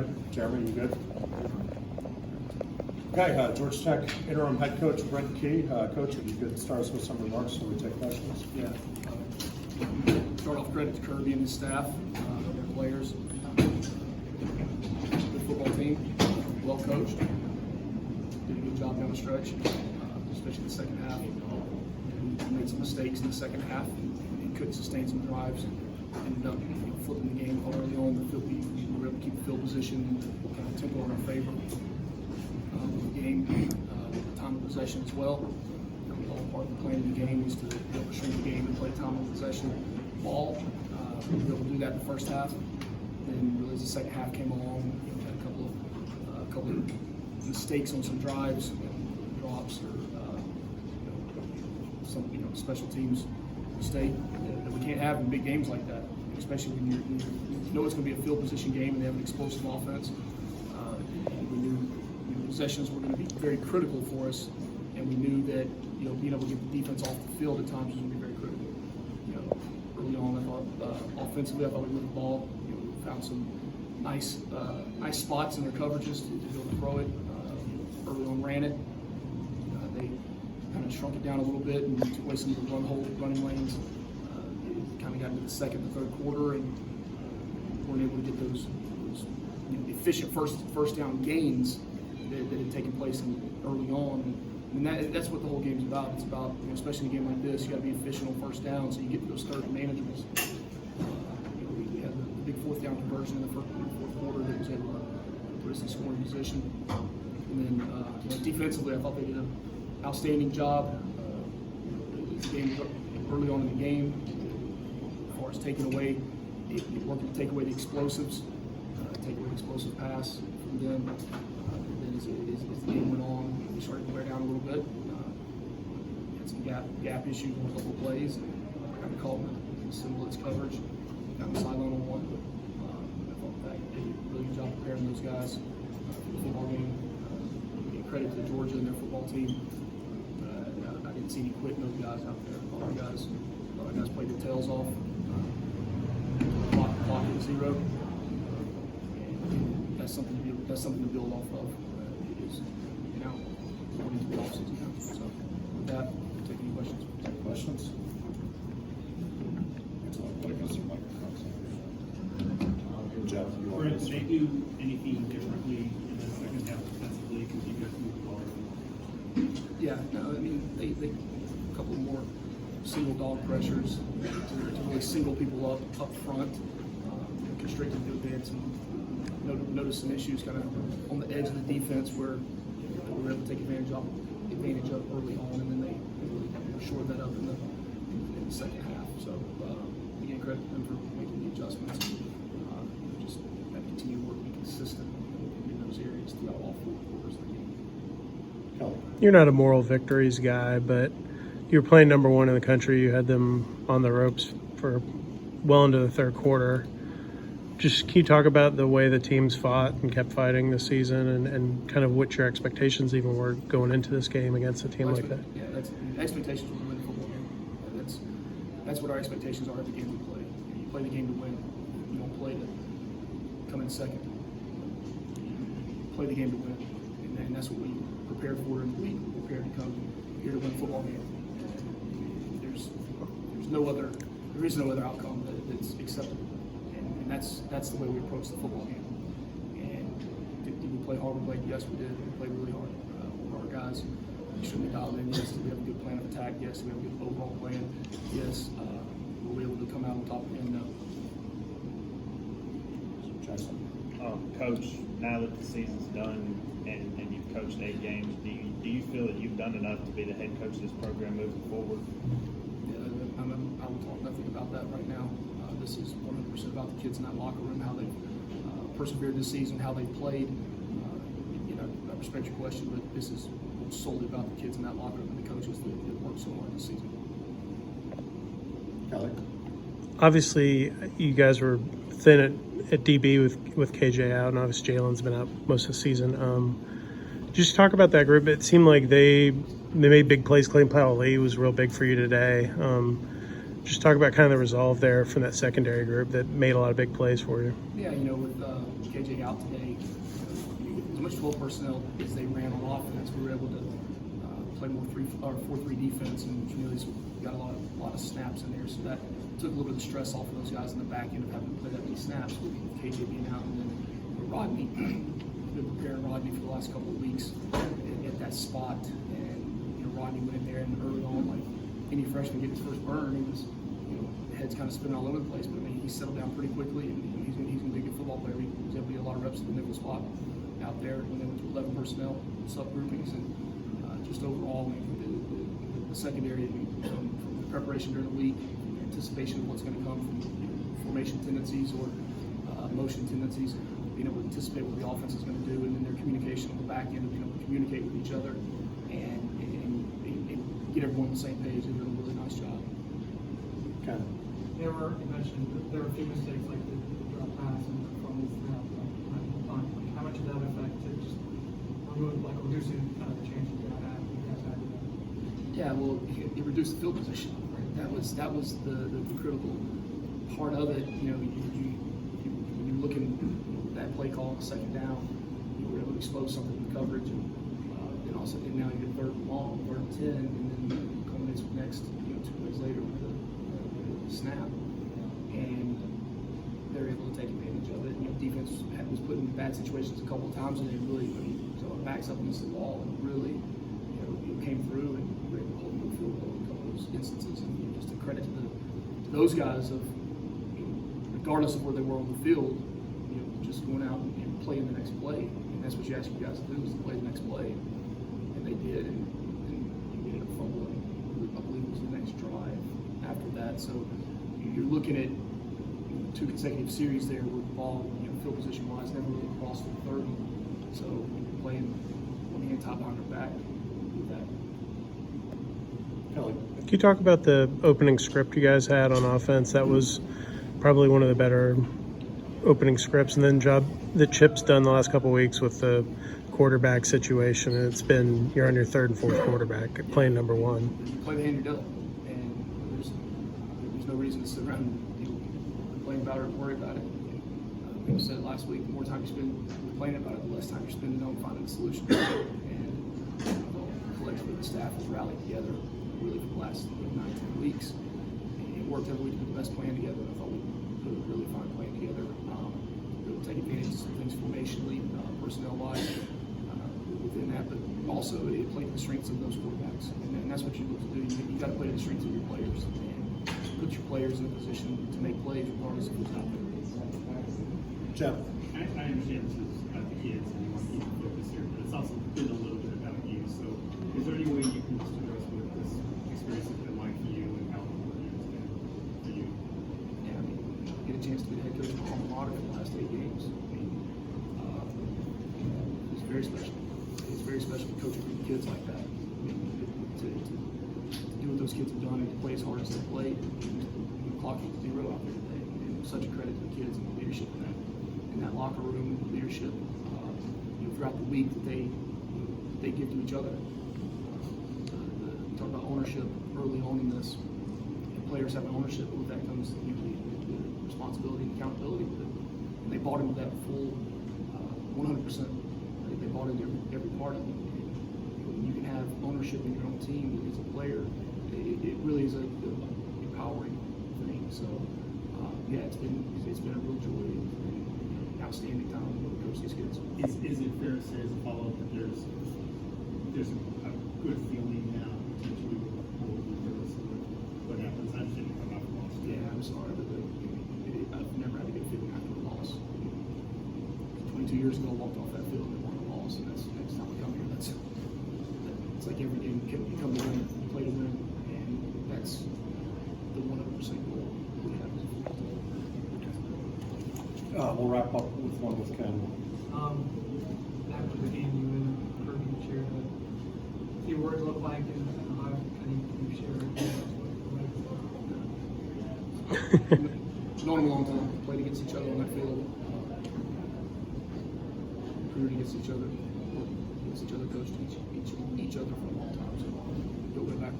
right, Jeremy, you good? Okay, Georgia Tech interim head coach Brent Key. Coach, if you could start us with some remarks so we take questions. Yeah. Start off credit to Kirby and his staff, their players, the football team, well coached, did a good job down the stretch, especially the second half. And made some mistakes in the second half and couldn't sustain some drives. Ended up flipping the game early on. We were able to keep the field position and kind of tempo in our favor. The game, time of possession as well. All part of the plan of the game is to be able to shrink the game and play time of possession ball. We were able to do that in the first half. Then really as the second half came along, we had a couple of mistakes on some drives, drops or some special teams mistake that we can't have in big games like that, especially when you know it's going to be a field position game and they have an explosive offense. We knew possessions were going to be very critical for us, and we knew that being able to get the defense off the field at times was going to be very critical. Early on, I thought offensively, I thought we moved the ball. We found some nice spots in their coverages to be able to throw it. Early on, ran it. They kind of shrunk it down a little bit and took away some of the running lanes. Kind of got into the second and third quarter and weren't able to get those efficient first down gains that had taken place early on. And that's what the whole game's about. It's about, especially in a game like this, you got to be efficient on first down so you get those third manageables. We had the big fourth down conversion in the fourth quarter that was able to put us in scoring position. And then defensively, I thought they did an outstanding job. The game early on in the game, as far as taking away, working to take away the explosives, take away the explosive pass from them. Then as the game went on, we started to wear down a little bit. Had some gap issues on a couple of plays. Kind of called some blitz coverage. Got the sideline on one. I thought that they did a really good job preparing those guys for the football game. Give credit to Georgia and their football team. I didn't see any quitting those guys out there. All our guys played their tails off. Clock at 0. And that's something to build off of. It is going into the offseason now. So with that, we'll take any questions. Questions? Jeff, you want Brent, to did they do anything differently in the second half defensively because you guys moved the ball? Yeah, no, I mean, they a couple more single dog pressures to really single people up front, constricted the advance, and notice some issues kind of on the edge of the defense where we were able to take advantage of early on, and then they really shored that up in the second half. So again, credit to them for making the adjustments. Just got to continue to work, be consistent in those areas throughout all 4 quarters of the game. You're not a moral victories guy, but you were playing number 1 in the country. You had them on the ropes for well into the third quarter. Just can you talk about the way the teams fought and kept fighting this season and kind of what your expectations even were going into this game against a team like that? Yeah, expectations were to win the football game. That's what our expectations are every game we play. You play the game to win. You don't play to come in second. You play the game to win. And that's what we prepared for in the week. We prepared to come here to win a football game. There is no other outcome that's acceptable. And that's the way we approach the football game. And did we play hard? We played, yes, we did. We played really hard. Our guys extremely dialed in. Yes, we have a good plan of attack. Yes, we have a good overall plan. Yes, we'll be able to come out on top and Jackson. Coach, now that the season's done and you've coached 8 games, do you feel that you've done enough to be the head coach of this program moving forward? I will talk nothing about that right now. This is 100% about the kids in that locker room, how they persevered this season, how they played. I respect your question, but this is solely about the kids in that locker room and the coaches that worked so hard this season. Kelly. Obviously, you guys were thin at DB with KJ out, and obviously Jalen's been out most of the season. Just talk about that group. It seemed like they made big plays. Clayton Powell-Lee was real big for you today. Just talk about kind of the resolve there from that secondary group that made a lot of big plays for you. Yeah, with KJ KJ out today, as much 12 personnel as they ran on offense, we were able to play more 4-3 defense, and we got a lot of snaps in there, so that took a little bit of the stress off of those guys in the back end of having to play that many snaps with KJ being out, and then Rodney. Been preparing Rodney for the last couple of weeks at that spot, and Rodney went in there and early on, like any freshman getting his first burn, he was head's kind of spinning all over the place, but I mean he settled down pretty quickly, and he's gonna be a good football player. He was able to get a lot of reps at the nickel spot out there when they went to 11 personnel subgroupings, and just overall the secondary from the preparation during the week, anticipation of what's going to come from formation tendencies or motion tendencies, being able to anticipate what the offense is going to do, and then their communication on the back end, being able to communicate with each other and get everyone on the same page. They're doing a really nice job. Okay. You mentioned that there were a few mistakes like the drop pass and from the snap. How much of that affect to just reducing kind of the chances you guys had to do? Yeah, well, it reduced the field position. Right? That was the critical part of it. When you're looking at that play call on the second down, you were able to expose something in coverage, and also now you get third and long, 3rd and 10, and then it culminates with next 2 plays later with the snap, and they're able to take advantage of it. Defense was put in bad situations a couple of times, and they really so it backs up against the wall, and really came through, and we were able to hold them to the field goal in a couple of those instances. And just a credit to those guys of regardless of where they were on the field, just going out and playing the next play, and that's what you ask you guys to do, is to play the next play, and they did, and we ended up fumbling. I believe it was the next drive after that. So you're looking at 2 consecutive series there where the ball, field position wise, never really crossed the 30. So you're playing one hand top behind their back with that. Kelly. Can you talk about the opening script you guys had on offense? That was probably one of the better opening scripts, and then the Chip's done the last couple of weeks with the quarterback situation. And you're on your 3rd and 4th quarterback playing number 1. You play the hand you're dealt, and there's no reason to sit around and complain about it or worry about it. I said it last week, the more time you spend complaining about it, the less time you're spending on finding a solution. And collectively, the staff has rallied together really for the last 9-10 weeks. And it worked every week to put the best plan together. I thought we put a really fine plan together. We would take advantage of some things formationally, personnel-wise, within that, but also it played to the strengths of those quarterbacks. And that's what you look to do. You got to play to the strengths of your players and put your players in a position to make plays regardless of who's out there. Jeff. I understand this is about the kids and you want to keep the focus here, but it's also been a little bit about you. So is there any way you can just address what this experience has been like for you and how important it's been for you? Yeah, I mean, get a chance to be the head coach of alma mater for the last 8 games. I mean, it's very special. It's very special to coach a group of kids like that. I mean, to do what those kids have done and to play as hard as they played. The clock was 0 out there today. And such a credit to the kids and the leadership in that locker room, leadership, throughout the week that they give to each other. Talk about ownership early on in this. And players having ownership, with that comes usually the responsibility and accountability with it. And they bought into that full 100%. They bought into every part of it. And you can have ownership in your own team as a player. It really is a empowering thing. So yeah, it's been a real joy and outstanding time to coach these kids. Is it fair to say as a follow-up that there's a good feeling now potentially with what happens? I didn't come out lost. Yeah, I'm sorry, but I've never had a good feeling after a loss. 22 years ago, I walked off that field and won a loss, and that's next time I come here. It's like every game you come to win, you play to win, and that's the 100% goal we have. We'll wrap up with one with Ken. After the game, you and Kirby shared what your words look like, and how can you share it? Known them a long time. Played against each other on that field. Recruited against each other. Coached each other for a long time. So go way back.